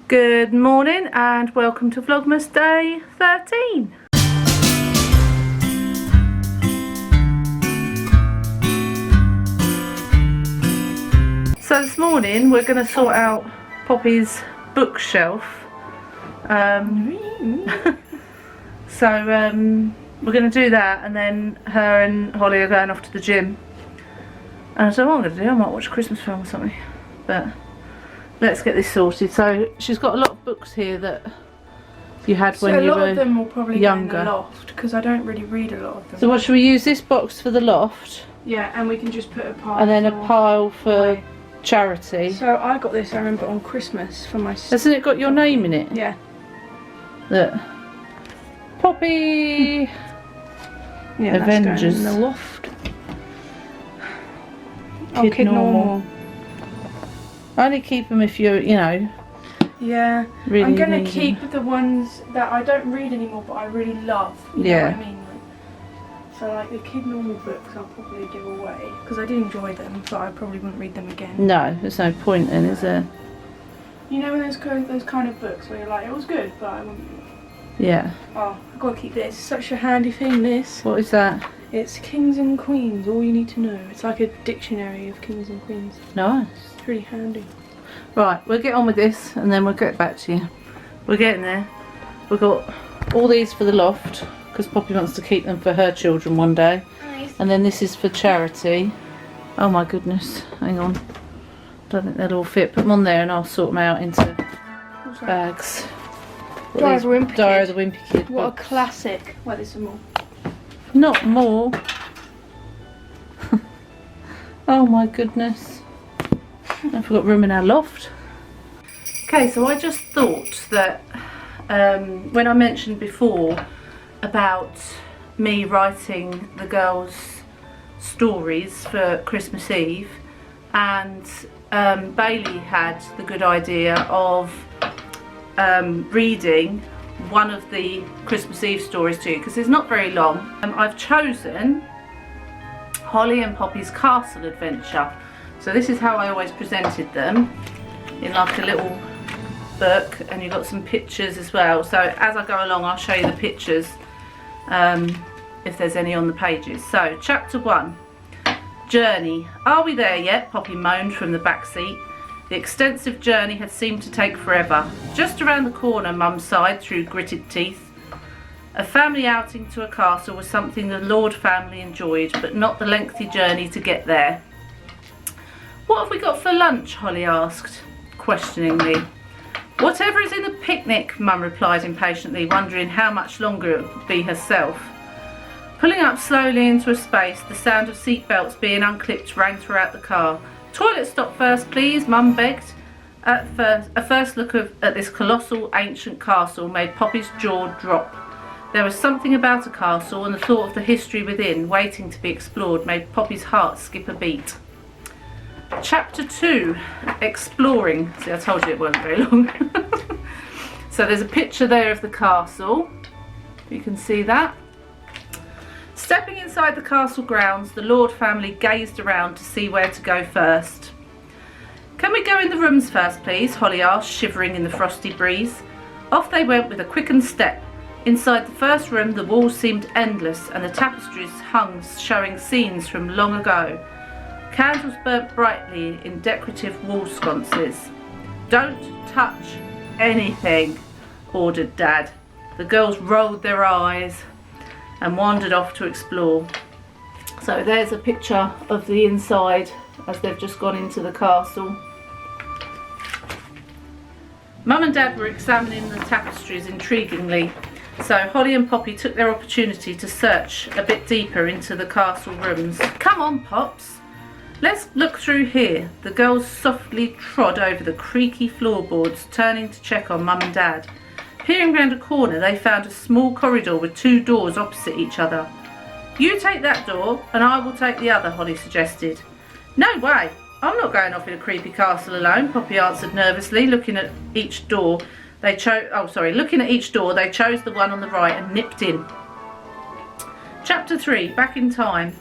Good morning and welcome to Vlogmas day 13. So this morning we're going to sort out Poppy's bookshelf. We're going to do that, and then her and Holly are going off to the gym. And I don't know what I'm going to do. I might watch a Christmas film or something. But let's get this sorted. So she's got a lot of books here that you had when you were younger. A lot of them will probably go in the loft because I don't really read a lot of them. So what, should we use this box for the loft? Yeah, and we can just put a pile. And then a pile for charity. So I got this, I remember, on Christmas for my sister. Hasn't it got your name in it? Yeah. Look. Poppy! Yeah, Avengers. That's going in the loft. Kid normal. Only keep them if you're, you know. Yeah. Really I'm going to keep the ones that I don't read anymore but I really love. You know what I mean? So like the kid normal books I'll probably give away because I do enjoy them, but I probably wouldn't read them again. No, there's no point then, is there? You know when those kind of books where you're like, it was good, but I wouldn't. Yeah. Oh, I've got to keep this. Such a handy thing, this. What is that? It's Kings and Queens, all you need to know. It's like a dictionary of Kings and Queens. Nice. It's really handy. Right, we'll get on with this and then we'll get back to you. We're getting there. We've got all these for the loft because Poppy wants to keep them for her children one day. Nice. And then this is for charity. Oh my goodness, hang on. Don't think they'll all fit. Put them on there and I'll sort them out into bags. Diary of the Wimpy Kid. Diary of the Wimpy Kid. What a classic. Well, there's some more. Not more. Oh my goodness. I've got room in our loft. Okay, so I just thought that when I mentioned before about me writing the girls' stories for Christmas Eve, and Bailey had the good idea of reading one of the Christmas Eve stories to you because it's not very long. I've chosen Holly and Poppy's Castle Adventure. So this is how I always presented them, in like a little book, and you've got some pictures as well. So as I go along I'll show you the pictures if there's any on the pages. So chapter 1, Journey. Are we there yet? Poppy moaned from the back seat. The extensive journey had seemed to take forever. Just around the corner, Mum sighed through gritted teeth. A family outing to a castle was something the Lord family enjoyed, but not the lengthy journey to get there. What have we got for lunch? Holly asked, questioningly. Whatever is in the picnic, Mum replied impatiently, wondering how much longer it would be herself. Pulling up slowly into a space, the sound of seatbelts being unclipped rang throughout the car. Toilet stop first, please, Mum begged. A first look at this colossal ancient castle made Poppy's jaw drop. There was something about a castle, and the thought of the history within, waiting to be explored, made Poppy's heart skip a beat. Chapter 2, Exploring. See, I told you it wasn't very long. So there's a picture there of the castle. You can see that. Stepping inside the castle grounds, the Lord family gazed around to see where to go first. Can we go in the rooms first, please? Holly asked, shivering in the frosty breeze. Off they went with a quickened step. Inside the first room, the walls seemed endless and the tapestries hung, showing scenes from long ago. Candles burnt brightly in decorative wall sconces. Don't touch anything, ordered Dad. The girls rolled their eyes and wandered off to explore. So there's a picture of the inside as they've just gone into the castle. Mum and Dad were examining the tapestries intriguingly, so Holly and Poppy took their opportunity to search a bit deeper into the castle rooms. Come on, Pops, let's look through here. The girls softly trod over the creaky floorboards, turning to check on Mum and Dad. Peering round a corner, they found a small corridor with 2 doors opposite each other. You take that door and I will take the other, Holly suggested. No way, I'm not going off in a creepy castle alone, Poppy answered nervously, looking at each door. They chose the one on the right and nipped in. Chapter 3, Back in Time.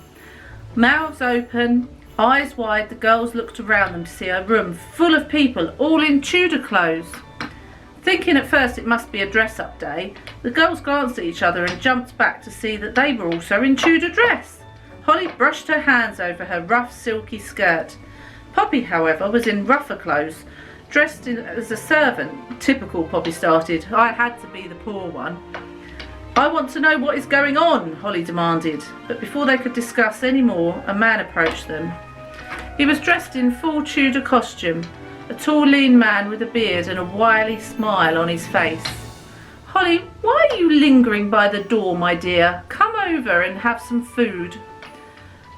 Mouths open, eyes wide, the girls looked around them to see a room full of people, all in Tudor clothes. Thinking at first it must be a dress-up day, the girls glanced at each other and jumped back to see that they were also in Tudor dress. Holly brushed her hands over her rough, silky skirt. Poppy, however, was in rougher clothes, dressed as a servant. Typical, Poppy started. I had to be the poor one. I want to know what is going on, Holly demanded. But before they could discuss any more, a man approached them. He was dressed in full Tudor costume, a tall, lean man with a beard and a wily smile on his face. Holly, why are you lingering by the door, my dear? Come over and have some food.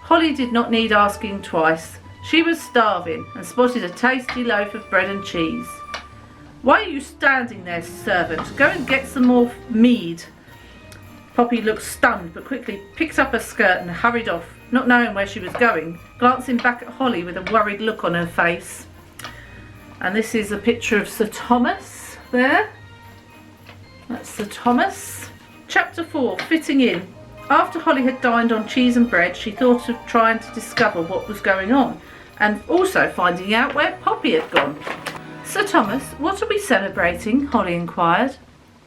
Holly did not need asking twice. She was starving and spotted a tasty loaf of bread and cheese. Why are you standing there, servant? Go and get some more mead. Poppy looked stunned but quickly picked up her skirt and hurried off, not knowing where she was going, glancing back at Holly with a worried look on her face. And this is a picture of Sir Thomas there. That's Sir Thomas. Chapter 4, Fitting In. After Holly had dined on cheese and bread, she thought of trying to discover what was going on and also finding out where Poppy had gone. Sir Thomas, what are we celebrating? Holly inquired.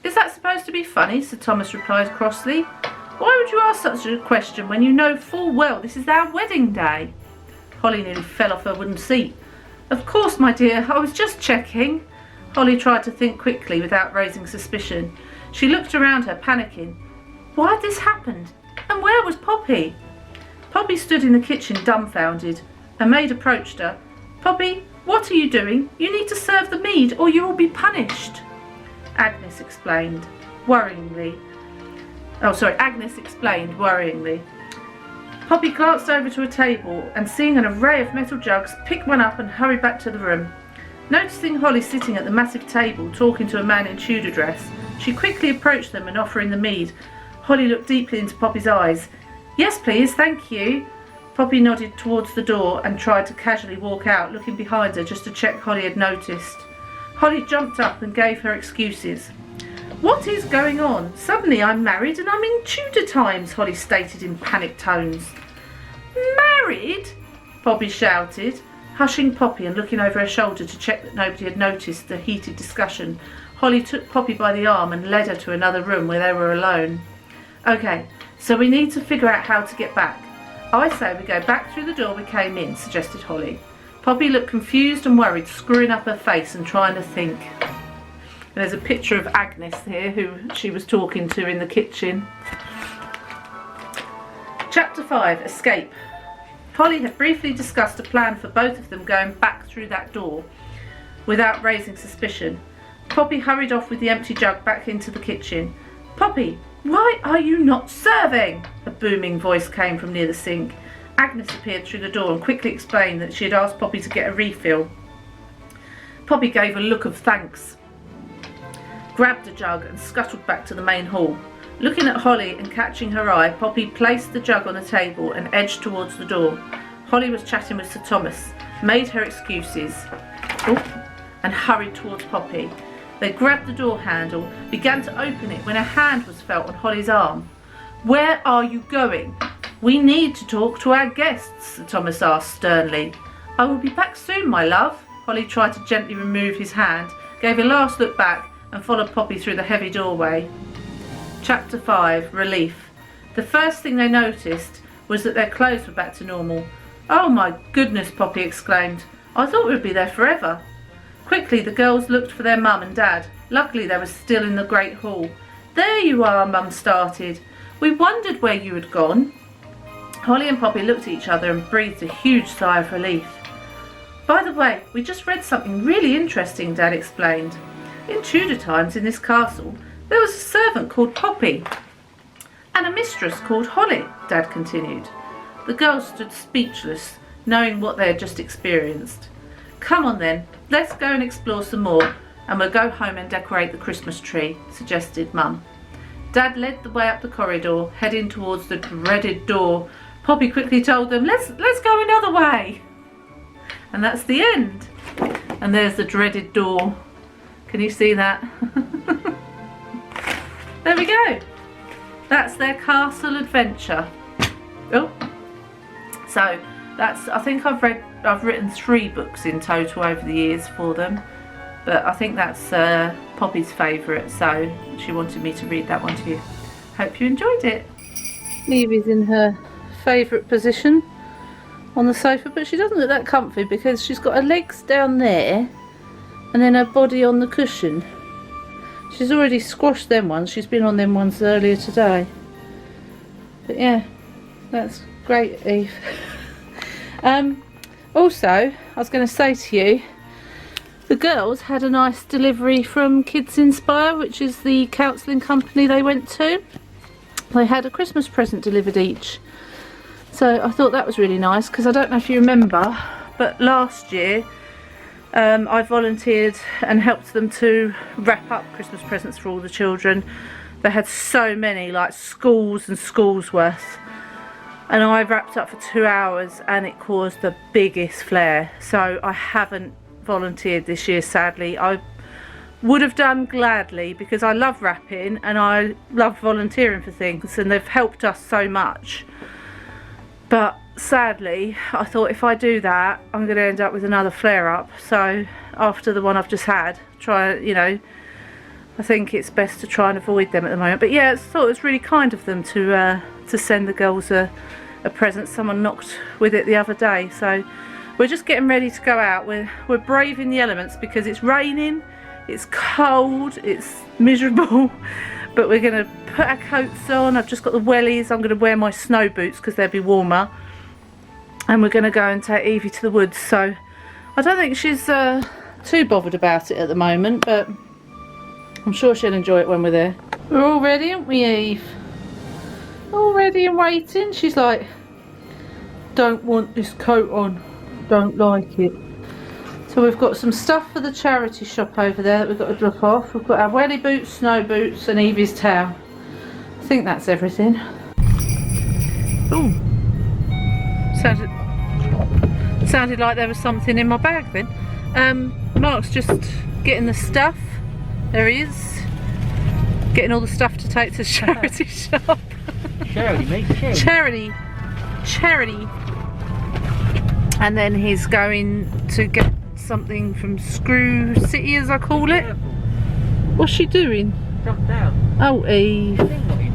Is that supposed to be funny? Sir Thomas replied crossly. Why would you ask such a question when you know full well this is our wedding day? Holly nearly fell off her wooden seat. Of course, my dear, I was just checking. Holly tried to think quickly without raising suspicion. She looked around her, panicking. Why had this happened? And where was Poppy? Poppy stood in the kitchen dumbfounded. A maid approached her. Poppy, what are you doing? You need to serve the mead or you will be punished. Agnes explained worryingly. Poppy glanced over to a table and seeing an array of metal jugs, picked one up and hurried back to the room. Noticing Holly sitting at the massive table talking to a man in Tudor dress, she quickly approached them and offering the mead. Holly looked deeply into Poppy's eyes. Yes, please, thank you. Poppy nodded towards the door and tried to casually walk out, looking behind her just to check Holly had noticed. Holly jumped up and gave her excuses. What is going on? Suddenly I'm married and I'm in Tudor times, Holly stated in panicked tones. Married? Poppy shouted, hushing Poppy and looking over her shoulder to check that nobody had noticed the heated discussion. Holly took Poppy by the arm and led her to another room where they were alone. Okay, so we need to figure out how to get back. I say we go back through the door we came in, suggested Holly. Poppy looked confused and worried, screwing up her face and trying to think. There's a picture of Agnes here, who she was talking to in the kitchen. Chapter 5, Escape. Holly had briefly discussed a plan for both of them going back through that door without raising suspicion. Poppy hurried off with the empty jug back into the kitchen. Poppy, why are you not serving? A booming voice came from near the sink. Agnes appeared through the door and quickly explained that she had asked Poppy to get a refill. Poppy gave a look of thanks, grabbed a jug and scuttled back to the main hall. Looking at Holly and catching her eye, Poppy placed the jug on the table and edged towards the door. Holly was chatting with Sir Thomas, made her excuses, and hurried towards Poppy. They grabbed the door handle, began to open it when a hand was felt on Holly's arm. Where are you going? We need to talk to our guests, Sir Thomas asked sternly. I will be back soon, my love. Holly tried to gently remove his hand, gave a last look back and followed Poppy through the heavy doorway. Chapter 5, Relief. The first thing they noticed was that their clothes were back to normal. Oh my goodness, Poppy exclaimed. I thought we'd be there forever. Quickly the girls looked for their mum and dad. Luckily they were still in the great hall. There you are, Mum started. We wondered where you had gone. Holly and Poppy looked at each other and breathed a huge sigh of relief. By the way, we just read something really interesting, Dad explained. In Tudor times in this castle, there was a servant called Poppy and a mistress called Holly, Dad continued. The girls stood speechless, knowing what they had just experienced. Come on then, let's go and explore some more and we'll go home and decorate the Christmas tree, suggested Mum. Dad led the way up the corridor, heading towards the dreaded door. Poppy quickly told them, let's go another way. And that's the end. And there's the dreaded door. Can you see that? There we go. That's their castle adventure. Oh, so that's, I think I've written 3 books in total over the years for them. But I think that's Poppy's favourite, so she wanted me to read that one to you. Hope you enjoyed it. Evie's in her favourite position on the sofa, but she doesn't look that comfy because she's got her legs down there and then her body on the cushion. She's already squashed them ones. She's been on them ones earlier today. But yeah, that's great, Eve. Also, I was going to say to you, the girls had a nice delivery from Kids Inspire, which is the counselling company they went to. They had a Christmas present delivered each. So I thought that was really nice, because I don't know if you remember, but last year I volunteered and helped them to wrap up Christmas presents for all the children. They had so many, like schools and schools worth. And I wrapped up for 2 hours and it caused the biggest flare. So I haven't volunteered this year, sadly. I would have done gladly because I love wrapping and I love volunteering for things, and they've helped us so much. But sadly, I thought if I do that, I'm going to end up with another flare up. So after the one I've just had, I think it's best to try and avoid them at the moment. But yeah, I thought it was really kind of them to send the girls a present. Someone knocked with it the other day, so we're just getting ready to go out. We're braving the elements because it's raining, it's cold, it's miserable, but we're going to put our coats on. I've just got the wellies. I'm going to wear my snow boots because they'll be warmer, and we're going to go and take Evie to the woods. So I don't think she's too bothered about it at the moment, but I'm sure she'll enjoy it when we're there. We're all ready, aren't we, Eve? All ready and waiting. She's like, don't want this coat on, don't like it. So we've got some stuff for the charity shop over there that we've got to drop off. We've got our welly boots, snow boots and Evie's towel. I think that's everything. Oh, sounded like there was something in my bag then. Mark's just getting the stuff. There he is, getting all the stuff to take to the charity shop. Charity, mate. Charity. And then he's going to get something from Screw City, as I call it. What's she doing? Jump down. Oh, Eve.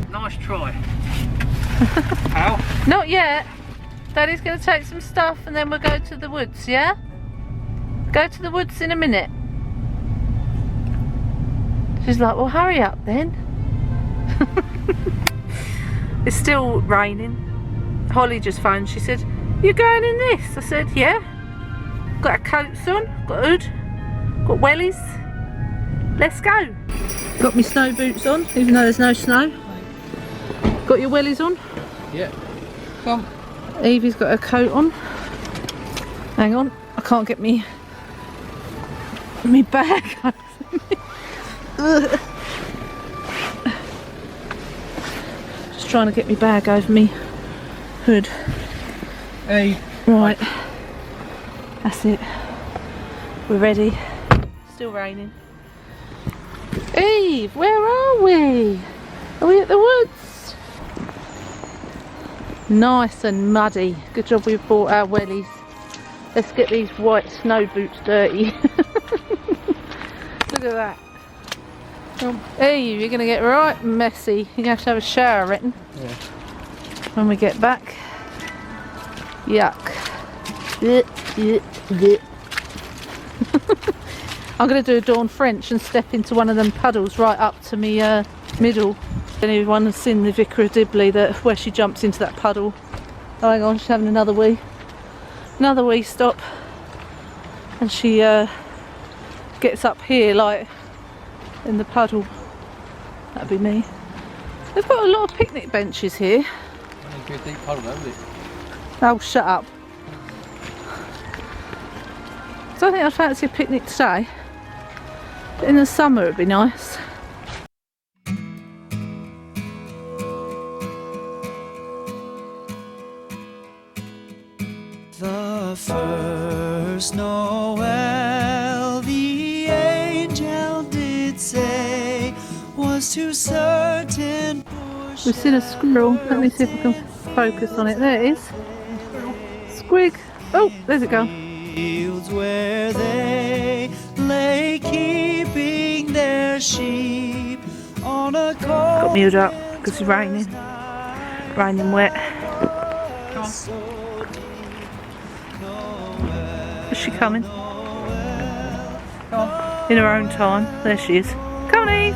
Nice try. Ow. Not yet. Daddy's going to take some stuff and then we'll go to the woods, yeah? Go to the woods in a minute. She's like, well, hurry up then. It's still raining. Holly just phoned. She said, you're going in this? I said, yeah. Got our coats on, got a hood, got wellies. Let's go. Got my snow boots on, even though there's no snow. Got your wellies on? Yeah. Come. Evie's got her coat on. Hang on, I can't get me bag. Just trying to get my bag over me hood. Hey. Right. That's it. We're ready. Still raining. Eve, where are we? Are we at the woods? Nice and muddy. Good job we've bought our wellies. Let's get these white snow boots dirty. Look at that. Eve, you're going to get right messy. You're going to have a shower, I reckon. Yeah. When we get back. Yuck. I'm going to do a Dawn French and step into one of them puddles right up to me middle. Anyone has seen the Vicar of Dibley, where she jumps into that puddle? Oh, hang on, she's having another wee stop, and she gets up here like in the puddle. That'd be me. They've got a lot of picnic benches here. Good deep puddle, haven't it? Oh, shut up. I don't think I'd fancy a picnic today, but in the summer it'd be nice. The first Noel, the angel did say, was to certain portions. We've seen a squirrel. Let me see if I can focus on it. There it is. Squig. Oh, there's it go. Fields where they lay, keeping their sheep on a cold. Got muted up because it's raining. Raining wet. Is she coming? In her own time. There she is. Come on, Eve.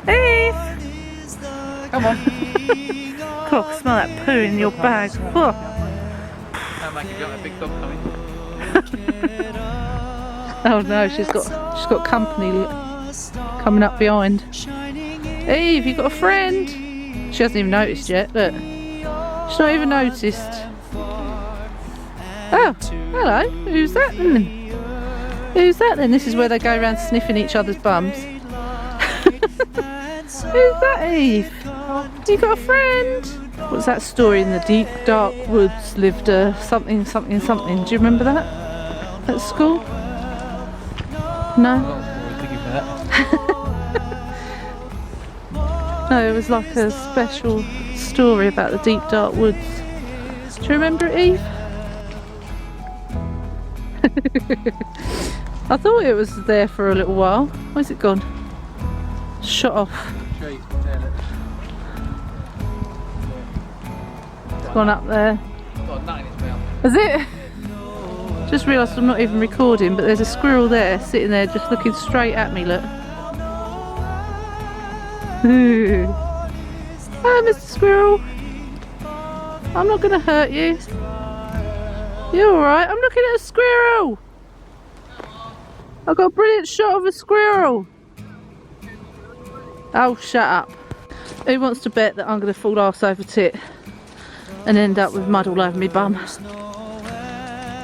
Eve. Come on. God, smell that poo in your bag. Whoa. Don't make it got a big dog coming. Oh no, she's got company coming up behind. Eve, you got a friend? She hasn't even noticed yet. Look, she's not even noticed. Oh, hello. Who's that then? Who's that then? This is where they go around sniffing each other's bums. Who's that, Eve? You got a friend? What's that story? In the deep dark woods lived a something something something. Do you remember that at school? No. No, it was like a special story about the deep dark woods. Do you remember it, Eve? I thought it was there for a little while. Where's it gone? Shot off. It's gone up there. Is it? Just realised I'm not even recording, but there's a squirrel there, sitting there just looking straight at me, look. Hi, Mr. Squirrel. I'm not going to hurt you. You're alright, I'm looking at a squirrel. I've got a brilliant shot of a squirrel. Oh, shut up. Who wants to bet that I'm going to fall arse over tit and end up with mud all over my bum?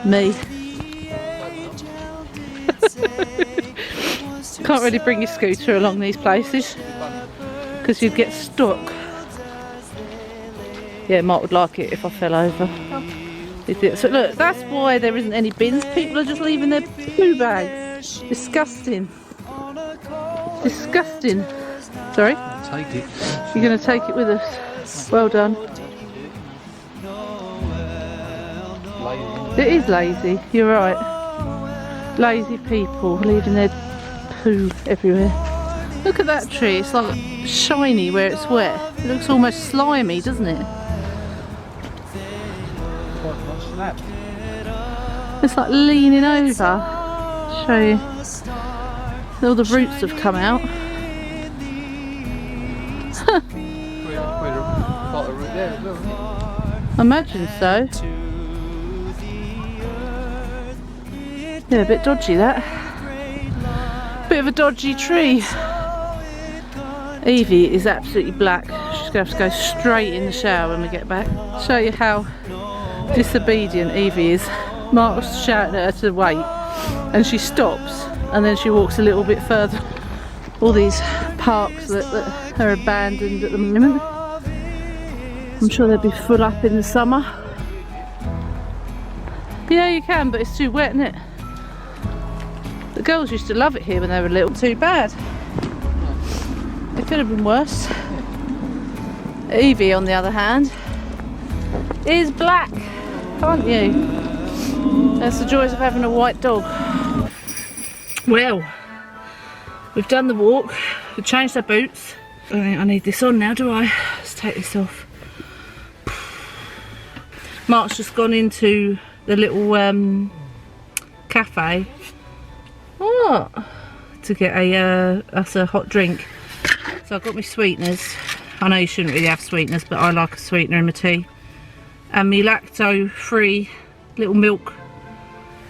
Me. Can't really bring your scooter along these places because you'd get stuck. Yeah, Mark would like it if I fell over. So look, that's why there isn't any bins. People are just leaving their poo bags. Disgusting. Disgusting. Sorry? Take it. You're going to take it with us. Well done. It is lazy, you're right. Lazy people leaving their poo everywhere. Look at that tree, it's like shiny where it's wet. It looks almost slimy, doesn't it? It's like leaning over. Show you. All the roots have come out. I imagine so. Yeah, a bit dodgy that. Bit of a dodgy tree. Evie is absolutely black. She's going to have to go straight in the shower when we get back. Show you how disobedient Evie is. Mark's shouting at her to wait and she stops and then she walks a little bit further. All these parks that are abandoned at the moment. I'm sure they'll be full up in the summer. Yeah, you can, but it's too wet, isn't it? The girls used to love it here when they were little. Too bad. It could have been worse. Evie, on the other hand, is black, aren't you? That's the joys of having a white dog. Well, we've done the walk. We've changed our boots. I don't think I need this on now, do I? Let's take this off. Mark's just gone into the little cafe. What? To get us a hot drink. So I've got my sweeteners. I know you shouldn't really have sweeteners, but I like a sweetener in my tea. And my lacto-free little milk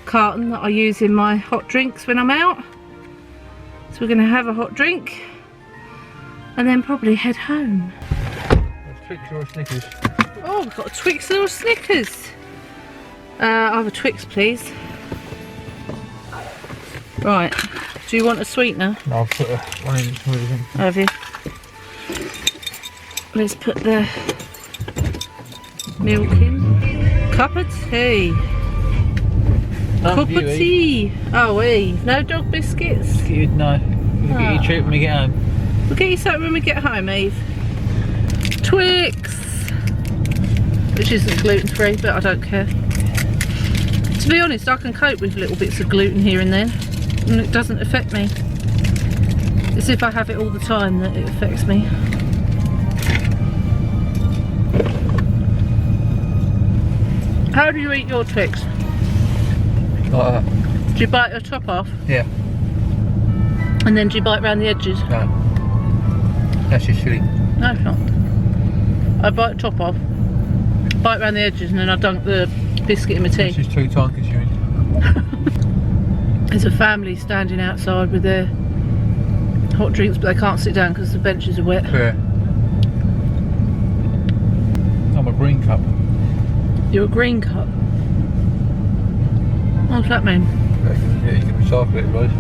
carton that I use in my hot drinks when I'm out. So we're going to have a hot drink and then probably head home. Twix or a Snickers? Oh, we've got a Twix or a Snickers. I'll have a Twix, please. Right, do you want a sweetener? No, I'll put one in each one. Have you? Let's put the milk in. Cup of tea. Cup of tea. Oh, wait. No dog biscuits? No. We'll get you a treat when we get home. We'll get you something when we get home, Eve. Twix. Which isn't gluten-free, but I don't care. To be honest, I can cope with little bits of gluten here and there. and it doesn't affect me. It's if I have it all the time that it affects me. How do you eat your Twix? Like that. Do you bite the top off? Yeah. And then do you bite around the edges? No. That's just silly. No, it's not. I bite the top off, bite around the edges, and then I dunk the biscuit in my tea. This is too time consuming. There's a family standing outside with their hot drinks, but they can't sit down because the benches are wet. Yeah. I'm a green cup. You're a green cup. What does that mean? Yeah, you can recycle it, right?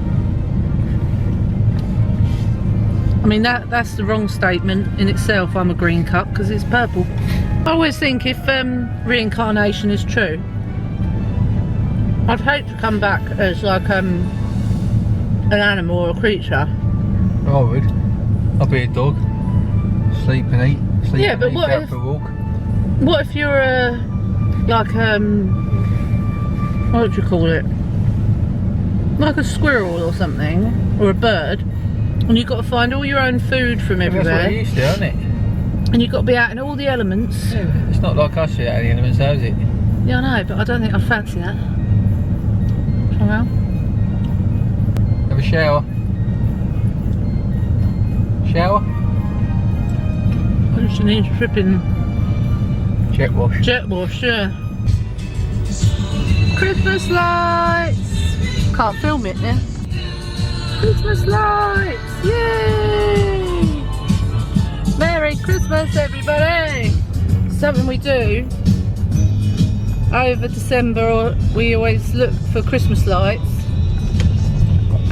I mean, that's the wrong statement in itself. I'm a green cup because it's purple. I always think if reincarnation is true, I'd hate to come back as like an animal or a creature. I would. I'd be a dog. Sleep and eat. Sleep Yeah, and but eat, what go if- for a walk. What if you're a what would you call it? Like a squirrel or something, or a bird, and you've got to find all your own food from That's what everywhere, it used to, isn't it? and you've got to be out in all the elements. Yeah, it's not like us here out of the elements, though, is it? Yeah, I know, but I don't think I'd fancy that. Well, Have a shower. Shower? I just need a tripping Jet wash. jet wash, yeah. Christmas lights! Can't film it now. Christmas lights! Yay! Merry Christmas, everybody! Something we do over December, we always look for Christmas lights,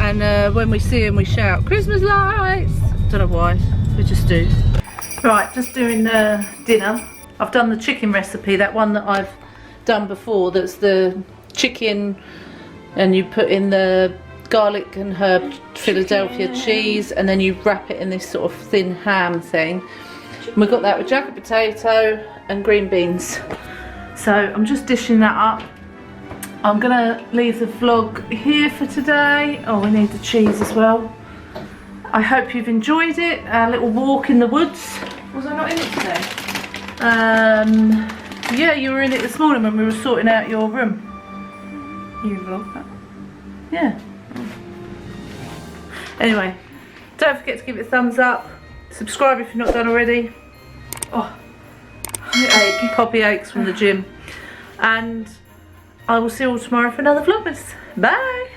and when we see them we shout Christmas lights. Don't know why, we just do. Right, just doing dinner. I've done the chicken recipe, that one that I've done before, that's the chicken and you put in the garlic and herb Philadelphia cheese, and then you wrap it in this sort of thin ham thing. And we've got that with jacket potato and green beans. So I'm just dishing that up. I'm gonna leave the vlog here for today. Oh, we need the cheese as well. I hope you've enjoyed it, our little walk in the woods. Was I not in it today? Yeah, you were in it this morning when we were sorting out your room. You vlog that. Yeah. Anyway, don't forget to give it a thumbs up. Subscribe if you're not done already. Oh, Poppy aches from the gym. And I will see you all tomorrow for another Vlogmas. Bye.